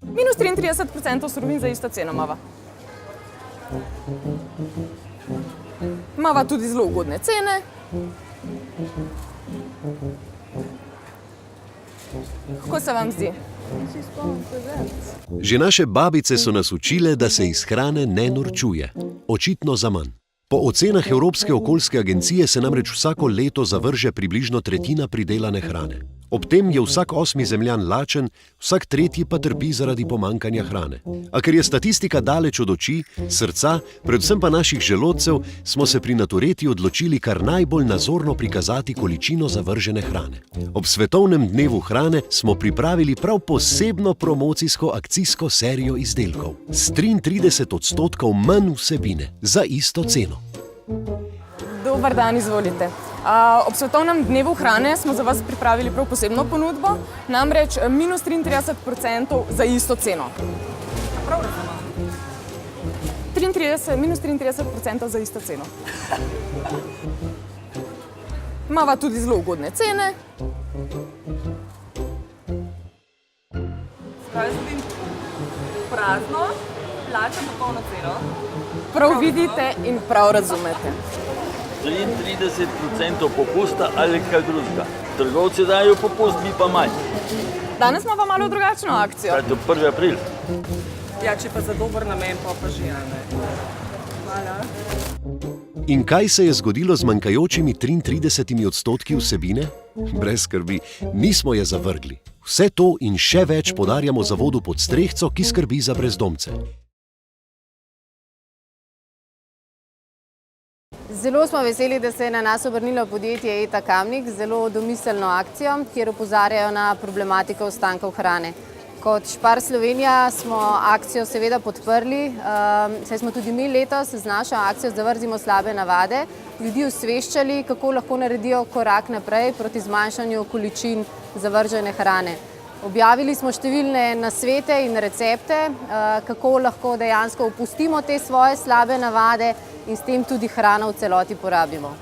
Minus 33% surovin za isto ceno imava. Imava tudi zelo ugodne cene. Kako se vam zdi? Že naše babice so nas učile, da se iz hrane ne norčuje. Očitno zaman. Po ocenah Evropske okoljske agencije se namreč vsako leto zavrže približno tretjina pridelane hrane. Ob tem je vsak 8. Zemljan lačen, vsak 3. pa trpi zaradi pomanjkanja hrane. A ker je statistika daleč od oči, srca, predvsem pa naših želodcev, smo se pri Natureti odločili kar najbolj nazorno prikazati količino zavržene hrane. Ob svetovnem dnevu hrane smo pripravili prav posebno promocijsko akcijsko serijo izdelkov s 33% manj vsebine za isto ceno. Dober dan, izvolite. Ob svetovnem dnevu hrane smo za vas pripravili prav posebno ponudbo, namreč minus 33% za isto ceno. Prav razumem. Minus 33% za isto ceno. Imava tudi zelo ugodne cene. Kaj zdi? Prazno, plačam popolno ceno. Prav vidite in prav razumete. 33% popusta ali kaj drugega. Trgovci dajo popust, mi pa manj. Danes imamo malo drugačno akcijo. Kaj je to 1. april? Ja, če pa za dober namen, pa že ne. Hvala. In kaj se je zgodilo z manjkajočimi 33% vsebine? Brez skrbi, nismo je zavrgli. Vse to in še več podarjamo Zavodu Podstrehco, ki skrbi za brezdomce. Zelo smo veseli, da se je na nas obrnilo podjetje Eta Kamnik z zelo domiselno akcijo, kjer opozarjajo na problematiko ostankov hrane. Kot Spar Slovenija smo akcijo seveda podprli, saj smo tudi mi letos z našo akcijo Zavrzimo slabe navade ljudi osveščali, kako lahko naredijo korak naprej proti zmanjšanju količin zavržene hrane. Objavili smo številne nasvete in recepte, kako lahko dejansko opustimo te svoje slabe navade in s tem tudi hrano v celoti porabimo.